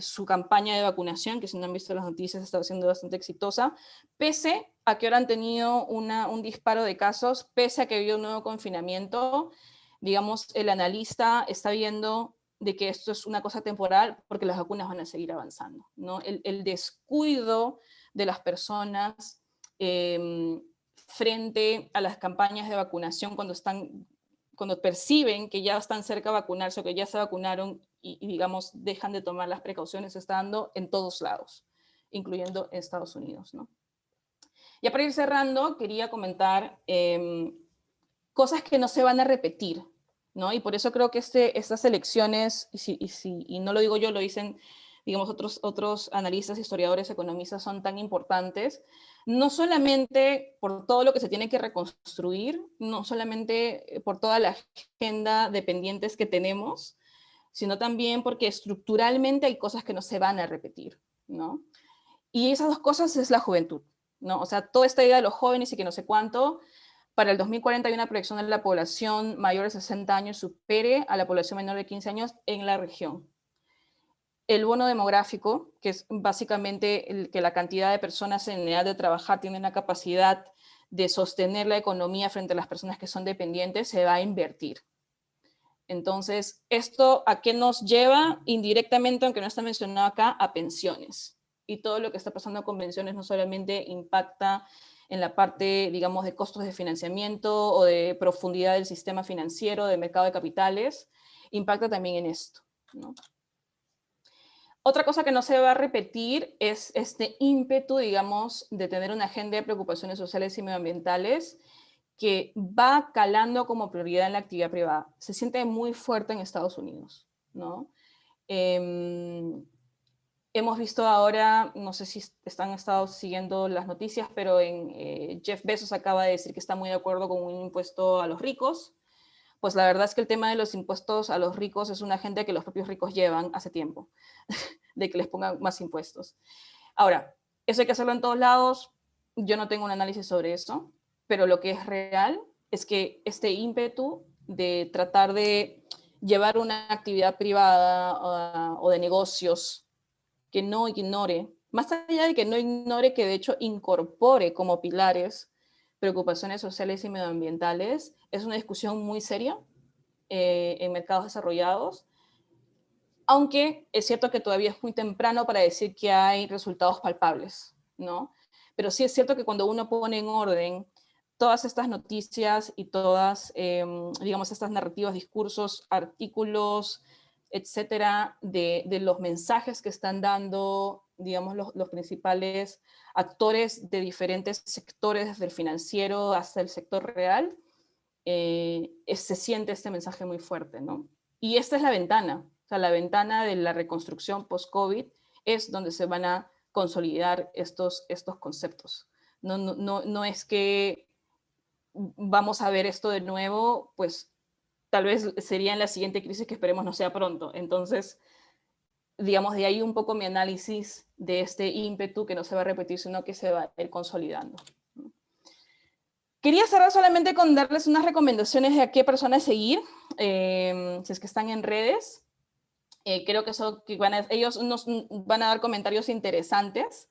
su campaña de vacunación, que si no han visto las noticias está siendo bastante exitosa, pese a que ahora han tenido un disparo de casos, pese a que había un nuevo confinamiento, digamos, el analista está viendo de que esto es una cosa temporal porque las vacunas van a seguir avanzando, ¿no? El descuido de las personas frente a las campañas de vacunación cuando perciben que ya están cerca de vacunarse o que ya se vacunaron y digamos, dejan de tomar las precauciones, está dando en todos lados, incluyendo en Estados Unidos, ¿no? Ya para ir cerrando, quería comentar cosas que no se van a repetir, ¿no? Y por eso creo que estas elecciones, y no lo digo yo, lo dicen, digamos, otros analistas, historiadores, economistas, son tan importantes, no solamente por todo lo que se tiene que reconstruir, no solamente por toda la agenda de pendientes que tenemos, sino también porque estructuralmente hay cosas que no se van a repetir, ¿no? Y esas dos cosas es la juventud, ¿no? O sea, toda esta idea de los jóvenes y que no sé cuánto, para el 2040 hay una proyección de la población mayor de 60 años supere a la población menor de 15 años en la región. El bono demográfico, que es básicamente que la cantidad de personas en edad de trabajar tienen la capacidad de sostener la economía frente a las personas que son dependientes, se va a invertir. Entonces, ¿esto a qué nos lleva? Indirectamente, aunque no está mencionado acá, a pensiones. Y todo lo que está pasando con pensiones no solamente impacta en la parte, digamos, de costos de financiamiento o de profundidad del sistema financiero, de mercado de capitales, impacta también en esto, ¿no? Otra cosa que no se va a repetir es este ímpetu, digamos, de tener una agenda de preocupaciones sociales y medioambientales que va calando como prioridad en la actividad privada. Se siente muy fuerte en Estados Unidos, ¿no? Hemos visto ahora, no sé si están estado siguiendo las noticias, pero Jeff Bezos acaba de decir que está muy de acuerdo con un impuesto a los ricos. Pues la verdad es que el tema de los impuestos a los ricos es una agenda que los propios ricos llevan hace tiempo, de que les pongan más impuestos. Ahora, eso hay que hacerlo en todos lados. Yo no tengo un análisis sobre eso, pero lo que es real es que este ímpetu de tratar de llevar una actividad privada o de negocios que no ignore, más allá de que no ignore, que de hecho incorpore como pilares preocupaciones sociales y medioambientales, es una discusión muy seria en mercados desarrollados, aunque es cierto que todavía es muy temprano para decir que hay resultados palpables, ¿no? Pero sí es cierto que cuando uno pone en orden todas estas noticias y todas, digamos, estas narrativas, discursos, artículos, etcétera, de los mensajes que están dando, digamos, los principales actores de diferentes sectores, desde el financiero hasta el sector real, se siente este mensaje muy fuerte, ¿no? Y esta es la ventana, o sea, la ventana de la reconstrucción post-COVID es donde se van a consolidar estos conceptos. No es que vamos a ver esto de nuevo, pues tal vez sería en la siguiente crisis que esperemos no sea pronto. Entonces, digamos, de ahí un poco mi análisis de este ímpetu que no se va a repetir, sino que se va a ir consolidando. Quería cerrar solamente con darles unas recomendaciones de a qué personas seguir, si es que están en redes. Creo que, ellos nos van a dar comentarios interesantes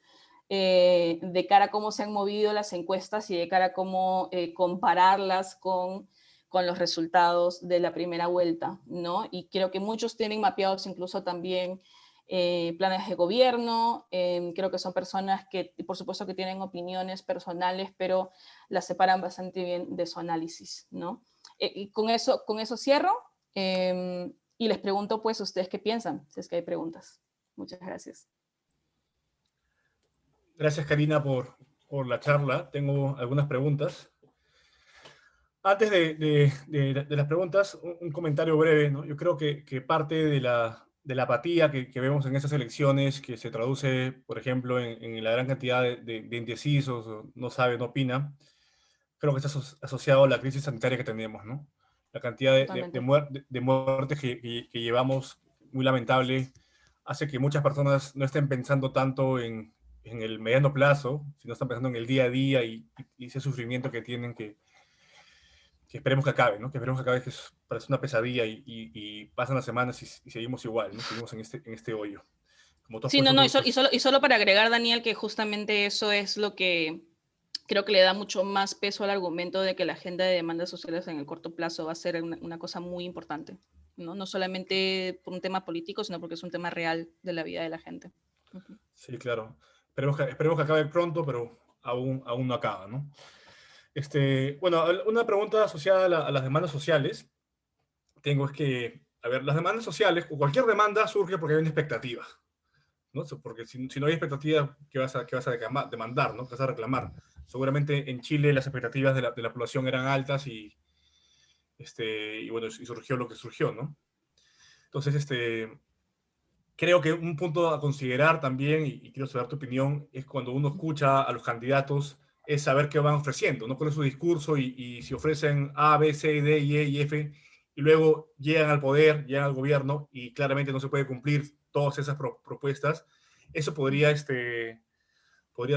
de cara a cómo se han movido las encuestas y de cara a cómo compararlas con los resultados de la primera vuelta, ¿no? Y creo que muchos tienen mapeados incluso también planes de gobierno. Creo que son personas que, por supuesto, que tienen opiniones personales, pero las separan bastante bien de su análisis, ¿no? Y con eso cierro. Y les pregunto, pues, ¿ustedes qué piensan? Si es que hay preguntas. Muchas gracias. Gracias, Karina, por la charla. Tengo algunas preguntas. Antes de las preguntas, un comentario breve, ¿no? Yo creo que parte de la de la apatía que vemos en esas elecciones, que se traduce, por ejemplo, en la gran cantidad de indecisos, o no sabe, no opina, creo que está asociado a la crisis sanitaria que tenemos, ¿no? La cantidad Totalmente. de muertes que llevamos, muy lamentable, hace que muchas personas no estén pensando tanto en el mediano plazo, sino están pensando en el día a día y ese sufrimiento que tienen que esperemos que acabe, ¿no? Que esperemos que acabe, que parece una pesadilla y pasan las semanas y seguimos igual, ¿no? Seguimos en este hoyo. Como tú has Sí, no, puesto no, tu... y solo para agregar, Daniel, que justamente eso es lo que creo que le da mucho más peso al argumento de que la agenda de demandas sociales en el corto plazo va a ser una cosa muy importante, ¿no? No solamente por un tema político, sino porque es un tema real de la vida de la gente. Ujú. Sí, claro. Esperemos que acabe pronto, pero aún no acaba, ¿no? Bueno, una pregunta asociada a las demandas sociales tengo es que, a ver, las demandas sociales, o cualquier demanda surge porque hay una expectativa, ¿no? Porque si no hay expectativa, qué vas a demandar, ¿no? ¿Qué vas a reclamar? Seguramente en Chile las expectativas de la población eran altas y bueno, y surgió lo que surgió, ¿no? Entonces, creo que un punto a considerar también, y quiero saber tu opinión, es cuando uno escucha a los candidatos, es saber qué van ofreciendo, ¿no? Cuál es su discurso y si ofrecen A, B, C, D, E y F, y luego llegan al poder, llegan al gobierno y claramente no se puede cumplir todas esas propuestas, eso podría de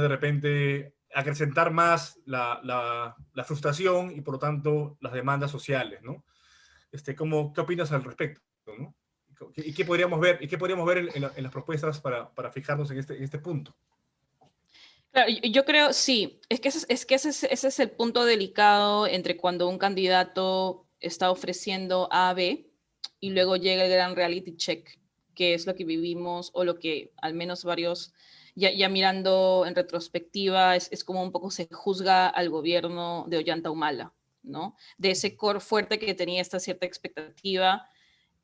repente acrecentar más la frustración y por lo tanto las demandas sociales, ¿no? ¿Qué opinas al respecto, ¿no? ¿Y qué podríamos ver, en las propuestas para fijarnos en este punto? Claro, yo creo, sí, ese es el punto delicado entre cuando un candidato está ofreciendo A, B, y luego llega el gran reality check, que es lo que vivimos, o lo que al menos varios, ya mirando en retrospectiva, es como un poco se juzga al gobierno de Ollanta Humala, ¿no? De ese core fuerte que tenía esta cierta expectativa,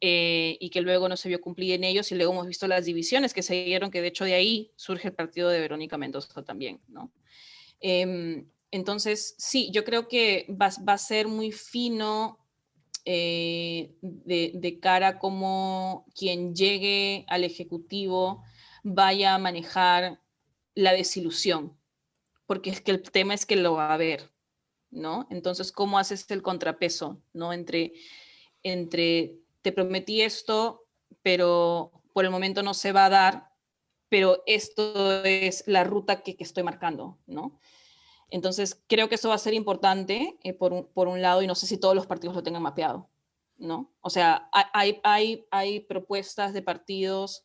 y que luego no se vio cumplir en ellos, y luego hemos visto las divisiones que se dieron, que de hecho de ahí surge el partido de Verónica Mendoza también, ¿no? Entonces, sí, yo creo que va a ser muy fino, de cara a cómo quien llegue al Ejecutivo vaya a manejar la desilusión, porque es que el tema es que lo va a haber, ¿no? Entonces, ¿cómo haces el contrapeso, ¿no? Entre te prometí esto, pero por el momento no se va a dar, pero esto es la ruta que estoy marcando, ¿no? Entonces, creo que eso va a ser importante, por un lado, y no sé si todos los partidos lo tengan mapeado, ¿no? O sea, hay propuestas de partidos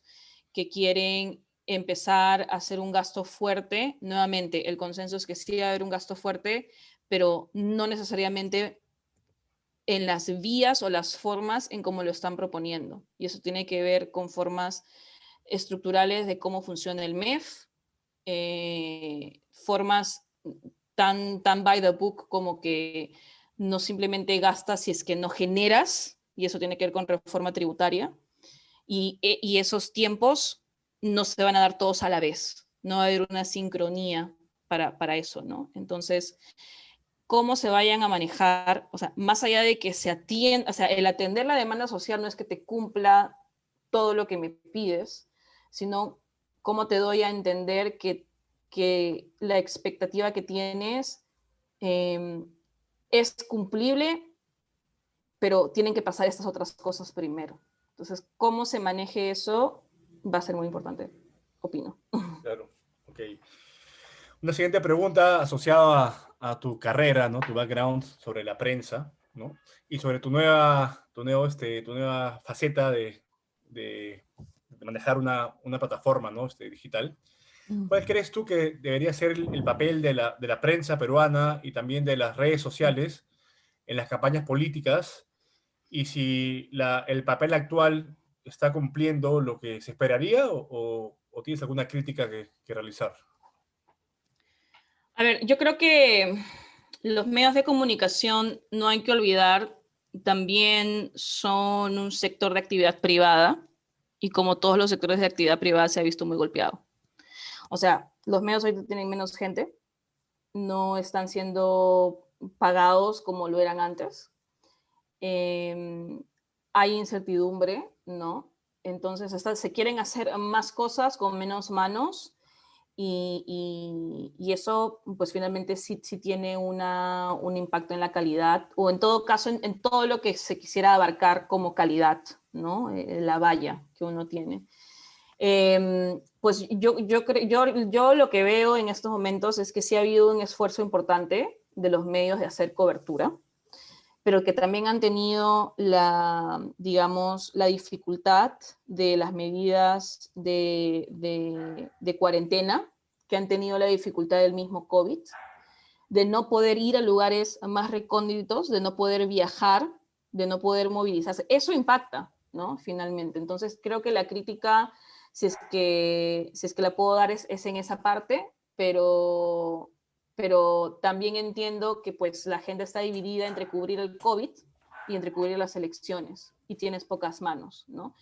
que quieren empezar a hacer un gasto fuerte. Nuevamente, el consenso es que sí va a haber un gasto fuerte, pero no necesariamente en las vías o las formas en cómo lo están proponiendo. Y eso tiene que ver con formas estructurales de cómo funciona el MEF, formas tan by the book como que no simplemente gastas si es que no generas, y eso tiene que ver con reforma tributaria, y esos tiempos no se van a dar todos a la vez, no va a haber una sincronía para eso, ¿no? Entonces, cómo se vayan a manejar, o sea, más allá de que se atienda, o sea, el atender la demanda social no es que te cumpla todo lo que me pides, sino cómo te doy a entender que la expectativa que tienes, eh, es cumplible, pero tienen que pasar estas otras cosas primero. Entonces, cómo se maneje eso va a ser muy importante, opino. Claro, ok. Una siguiente pregunta asociada a tu carrera, ¿no? Tu background sobre la prensa, ¿no? Y sobre tu nueva faceta de manejar una plataforma, ¿no? Digital. ¿Cuál crees tú que debería ser el papel de la prensa peruana y también de las redes sociales en las campañas políticas? Y si el papel actual está cumpliendo lo que se esperaría o tienes alguna crítica que realizar. A ver, yo creo que los medios de comunicación, no hay que olvidar, también son un sector de actividad privada, y como todos los sectores de actividad privada se ha visto muy golpeado. O sea, los medios hoy tienen menos gente, no están siendo pagados como lo eran antes. Eh, Hay incertidumbre, ¿no? Entonces se quieren hacer más cosas con menos manos y eso pues finalmente sí tiene un impacto en la calidad o en todo caso en todo lo que se quisiera abarcar como calidad, ¿no? La valla que uno tiene. Pues yo lo que veo en estos momentos es que sí ha habido un esfuerzo importante de los medios de hacer cobertura, pero que también han tenido digamos, la dificultad de las medidas de cuarentena, que han tenido la dificultad del mismo COVID, de no poder ir a lugares más recónditos, de no poder viajar, de no poder movilizarse. Eso impacta, ¿no? Finalmente. Entonces, creo que la crítica, si es que la puedo dar, es en esa parte, pero también entiendo que pues la agenda está dividida entre cubrir el COVID y entre cubrir las elecciones, y tienes pocas manos, ¿no?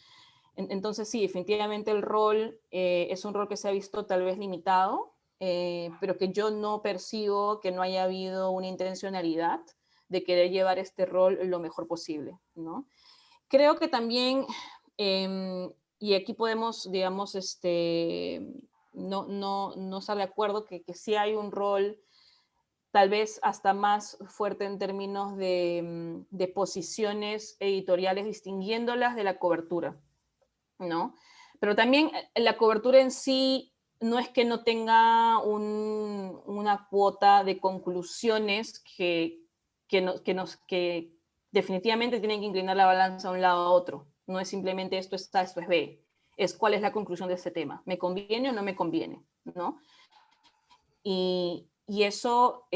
Entonces sí, definitivamente el rol es un rol que se ha visto tal vez limitado, pero que yo no percibo que no haya habido una intencionalidad de querer llevar este rol lo mejor posible, ¿no? Creo que también, y aquí podemos, digamos, no estar de acuerdo que sí hay un rol tal vez hasta más fuerte en términos de posiciones editoriales, distinguiéndolas de la cobertura, ¿no? Pero también la cobertura en sí no es que no tenga una cuota de conclusiones que definitivamente tienen que inclinar la balanza a un lado a otro. No es simplemente esto está, esto es B. Es cuál es la conclusión de este tema. ¿Me conviene o no me conviene? ¿No? Y eso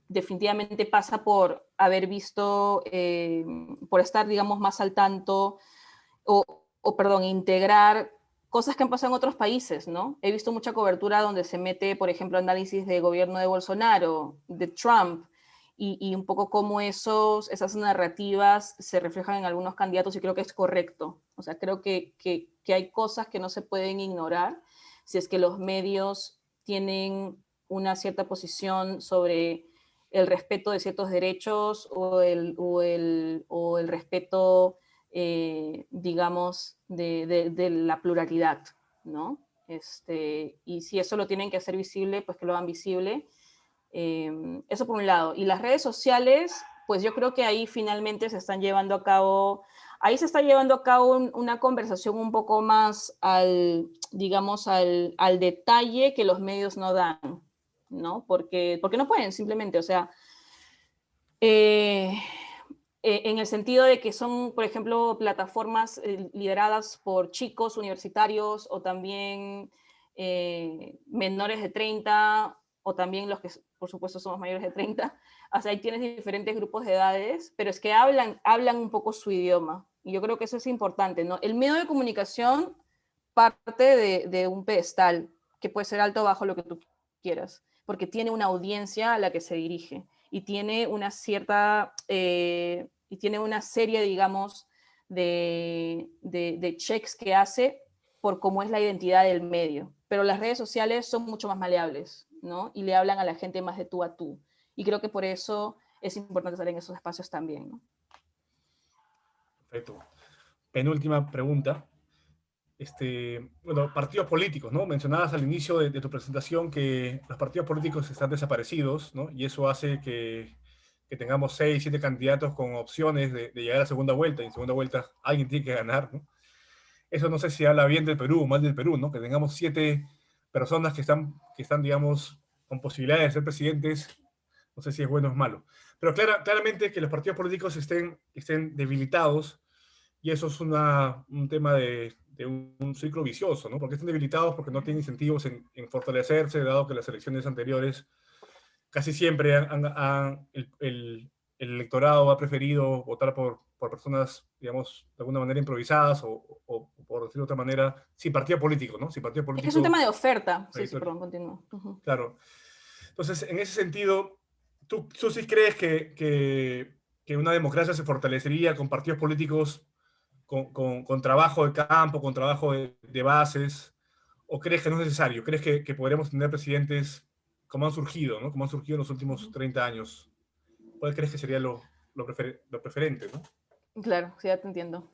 definitivamente pasa por haber visto, por estar, digamos, más al tanto perdón, integrar cosas que han pasado en otros países, ¿no? He visto mucha cobertura donde se mete, por ejemplo, análisis de gobierno de Bolsonaro, de Trump, y un poco cómo esas narrativas se reflejan en algunos candidatos y creo que es correcto. O sea, creo que hay cosas que no se pueden ignorar si es que los medios tienen una cierta posición sobre el respeto de ciertos derechos o el respeto digamos, de la pluralidad, ¿no? Y si eso lo tienen que hacer visible, pues que lo hagan visible. Eso por un lado. Y las redes sociales, pues yo creo que ahí finalmente se están llevando a cabo, ahí se está llevando a cabo una conversación un poco más digamos, al detalle que los medios no dan, ¿no? Porque no pueden simplemente, o sea, en el sentido de que son, por ejemplo, plataformas lideradas por chicos universitarios o también menores de 30 o también los que, por supuesto, somos mayores de 30. O sea, ahí tienes diferentes grupos de edades, pero es que hablan un poco su idioma. Y yo creo que eso es importante, ¿no? El medio de comunicación parte de un pedestal, que puede ser alto o bajo, lo que tú quieras, porque tiene una audiencia a la que se dirige y tiene una cierta, y tiene una serie, digamos, de checks que hace por cómo es la identidad del medio. Pero las redes sociales son mucho más maleables, ¿no? Y le hablan a la gente más de tú a tú. Y creo que por eso es importante estar en esos espacios también, ¿no? Perfecto. Penúltima pregunta. Bueno, partidos políticos, ¿no? Mencionabas al inicio de tu presentación que los partidos políticos están desaparecidos, ¿no? Y eso hace que tengamos 6, 7 candidatos con opciones de llegar a segunda vuelta, y en segunda vuelta alguien tiene que ganar, ¿no? Eso no sé si habla bien del Perú o mal del Perú, ¿no? Que tengamos 7 personas que están, digamos, con posibilidades de ser presidentes, no sé si es bueno o es malo. Pero claramente que los partidos políticos estén debilitados, y eso es un tema de un ciclo vicioso, ¿no? Porque están debilitados porque no tienen incentivos en fortalecerse, dado que las elecciones anteriores casi siempre el electorado ha preferido votar por personas, digamos, de alguna manera improvisadas o, por decirlo de otra manera, sin partido político, ¿no? Sin partido Es que es un tema político de oferta. Sí, sí, trayectoria. perdón, continúo. Uh-huh. Claro. Entonces, en ese sentido, ¿tú sí crees que una democracia se fortalecería con partidos políticos con trabajo de campo, con trabajo de bases? ¿O crees que no es necesario? ¿Crees que podremos tener presidentes como han surgido, ¿no? Como han surgido en los últimos 30 años? ¿Cuál crees que sería lo preferente, ¿no? Claro, sí, ya te entiendo.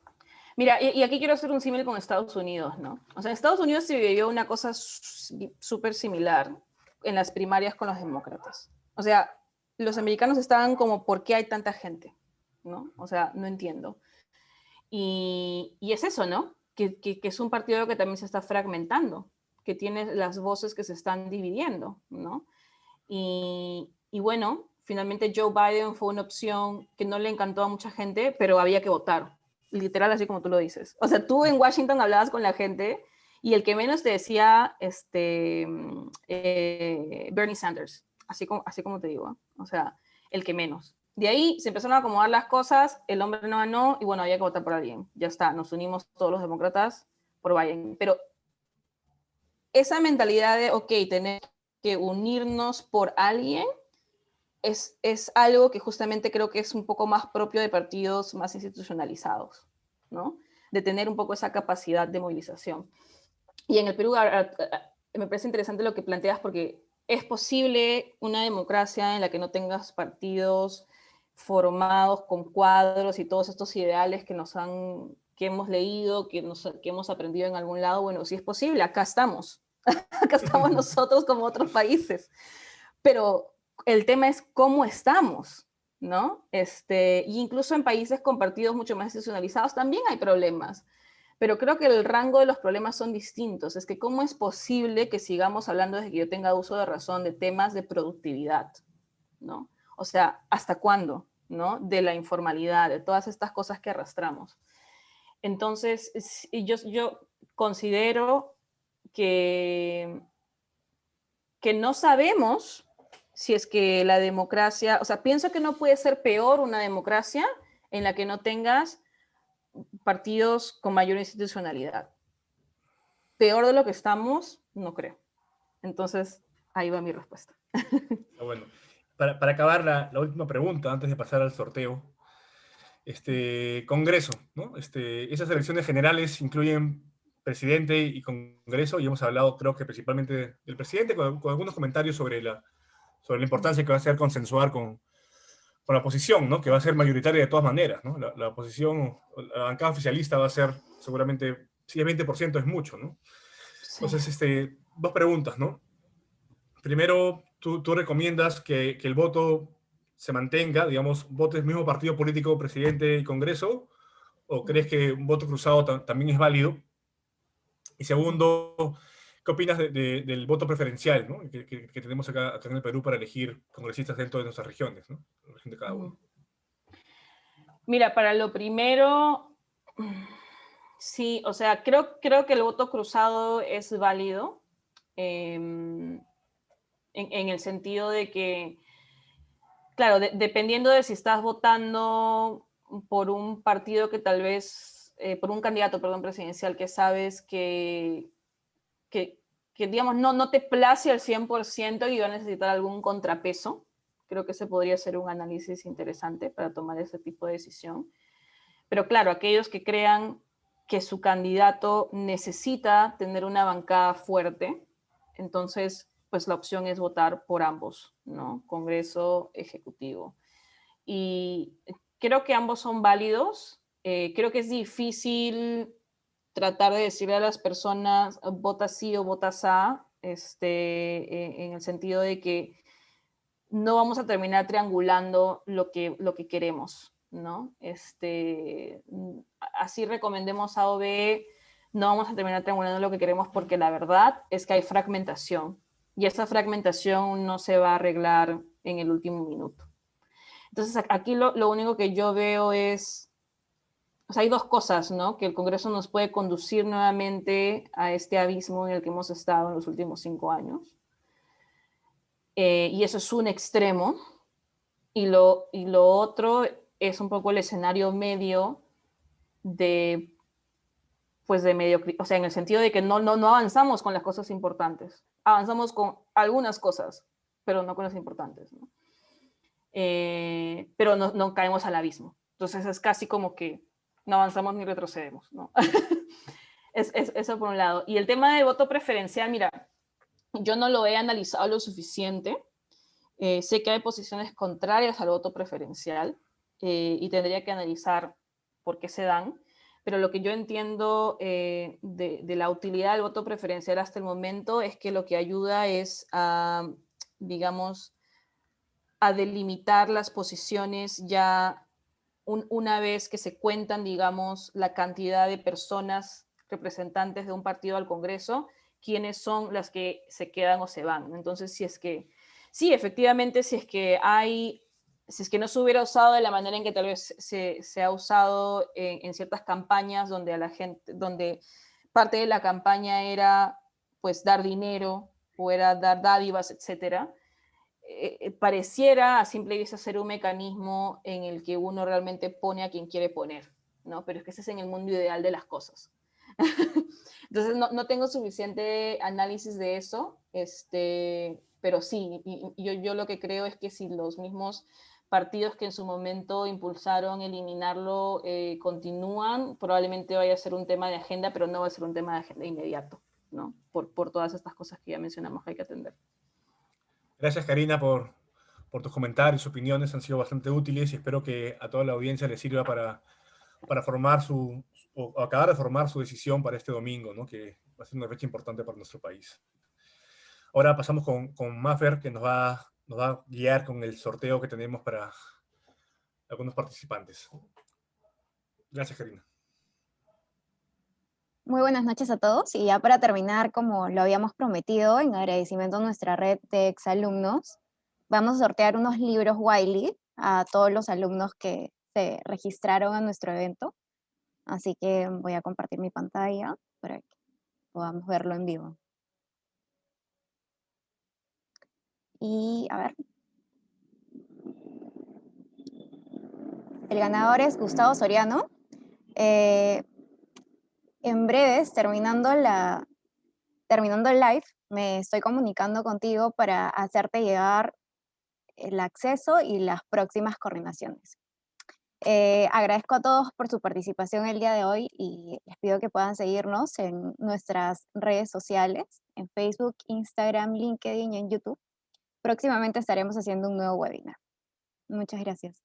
Mira, y aquí quiero hacer un símil con Estados Unidos, ¿no? O sea, en Estados Unidos se vivió una cosa súper similar en las primarias con los demócratas. O sea, los americanos estaban como, ¿por qué hay tanta gente? ¿No? O sea, no entiendo. Y es eso, ¿no? Que es un partido que también se está fragmentando, que tiene las voces que se están dividiendo, ¿no? Y bueno, finalmente Joe Biden fue una opción que no le encantó a mucha gente, pero había que votar. Literal, así como tú lo dices. O sea, tú en Washington hablabas con la gente y el que menos te decía, Bernie Sanders, así como te digo, ¿eh? O sea, el que menos. De ahí se empezaron a acomodar las cosas, el hombre no ganó y bueno, había que votar por alguien. Ya está, nos unimos todos los demócratas por Biden. Pero esa mentalidad de, ok, tener que unirnos por alguien, es algo que justamente creo que es un poco más propio de partidos más institucionalizados, ¿no? De tener un poco esa capacidad de movilización. Y en el Perú me parece interesante lo que planteas porque es posible una democracia en la que no tengas partidos formados con cuadros y todos estos ideales que hemos leído, que hemos aprendido en algún lado. Bueno, si es posible, acá estamos. Acá estamos nosotros como otros países. Pero el tema es cómo estamos, ¿no? Y incluso en países con partidos mucho más institucionalizados también hay problemas. Pero creo que el rango de los problemas son distintos. Es que cómo es posible que sigamos hablando desde que yo tenga uso de razón de temas de productividad, ¿no? O sea, ¿hasta cuándo? ¿No? De la informalidad, de todas estas cosas que arrastramos. Entonces, yo considero que, que no sabemos si es que la democracia, o sea, pienso que no puede ser peor una democracia en la que no tengas partidos con mayor institucionalidad. Peor de lo que estamos, no creo. Entonces, ahí va mi respuesta. Bueno, para acabar la última pregunta, antes de pasar al sorteo, Congreso, ¿no? Esas elecciones generales incluyen presidente y Congreso, y hemos hablado, creo que principalmente del presidente, con algunos comentarios sobre la importancia que va a ser consensuar con la oposición, ¿no? Que va a ser mayoritaria de todas maneras, ¿no? La oposición, la bancada oficialista va a ser seguramente, si es 20% es mucho, ¿no? Sí. Entonces, dos preguntas, ¿no? Primero, tú recomiendas que el voto se mantenga, digamos, vote el mismo partido político, presidente y Congreso, o crees que un voto cruzado también es válido? Y segundo, ¿qué opinas del voto preferencial, ¿no? Que tenemos acá en el Perú para elegir congresistas dentro de nuestras regiones, ¿no? La región de cada uno. Mira, para lo primero, sí, o sea, creo que el voto cruzado es válido en el sentido de que, claro, dependiendo de si estás votando por un partido que tal vez, por un candidato, perdón, presidencial que sabes que, que digamos, no te place al 100% y va a necesitar algún contrapeso. Creo que ese podría ser un análisis interesante para tomar ese tipo de decisión. Pero claro, aquellos que crean que su candidato necesita tener una bancada fuerte, entonces, pues la opción es votar por ambos, ¿no? Congreso, Ejecutivo. Y creo que ambos son válidos. Creo que es difícil tratar de decirle a las personas vota sí o vota sa, en el sentido de que no vamos a terminar triangulando lo que queremos, ¿no? Así recomendemos A o B, no vamos a terminar triangulando lo que queremos porque la verdad es que hay fragmentación y esa fragmentación no se va a arreglar en el último minuto. Entonces, aquí lo único que yo veo es, o sea, hay dos cosas, ¿no? Que el Congreso nos puede conducir nuevamente a este abismo en el que hemos estado en los últimos 5 años. Y eso es un extremo. Y lo otro es un poco el escenario medio de, pues de mediocridad, o sea, en el sentido de que no avanzamos con las cosas importantes. Avanzamos con algunas cosas, pero no con las importantes, ¿no? Pero no caemos al abismo. Entonces es casi como que no avanzamos ni retrocedemos, ¿no? es eso por un lado. Y el tema del voto preferencial, mira, yo no lo he analizado lo suficiente. Sé que hay posiciones contrarias al voto preferencial y tendría que analizar por qué se dan, pero lo que yo entiendo de la utilidad del voto preferencial hasta el momento es que lo que ayuda es a, digamos, a delimitar las posiciones ya una vez que se cuentan, digamos, la cantidad de personas representantes de un partido al Congreso, quiénes son las que se quedan o se van. Entonces, si es que, sí, efectivamente, si es que no se hubiera usado de la manera en que tal vez se ha usado en ciertas campañas donde a la gente, donde parte de la campaña era pues dar dinero o era dar dádivas, etcétera, pareciera a simple vista ser un mecanismo en el que uno realmente pone a quien quiere poner, ¿no? Pero es que ese es en el mundo ideal de las cosas. Entonces no tengo suficiente análisis de eso, pero sí, y yo lo que creo es que si los mismos partidos que en su momento impulsaron eliminarlo continúan, probablemente vaya a ser un tema de agenda, pero no va a ser un tema de agenda inmediato, ¿no? Por todas estas cosas que ya mencionamos que hay que atender. Gracias, Karina, por tus comentarios, opiniones, han sido bastante útiles y espero que a toda la audiencia les sirva para formar o acabar de formar su decisión para este domingo, ¿no? Que va a ser una fecha importante para nuestro país. Ahora pasamos con Maffer, que nos va a guiar con el sorteo que tenemos para algunos participantes. Gracias, Karina. Muy buenas noches a todos y ya para terminar, como lo habíamos prometido, en agradecimiento a nuestra red de exalumnos, vamos a sortear unos libros Wiley a todos los alumnos que se registraron a nuestro evento. Así que voy a compartir mi pantalla para que podamos verlo en vivo. Y a ver. El ganador es Gustavo Soriano. En breves, terminando el live, me estoy comunicando contigo para hacerte llegar el acceso y las próximas coordinaciones. Agradezco a todos por su participación el día de hoy y les pido que puedan seguirnos en nuestras redes sociales, en Facebook, Instagram, LinkedIn y en YouTube. Próximamente estaremos haciendo un nuevo webinar. Muchas gracias.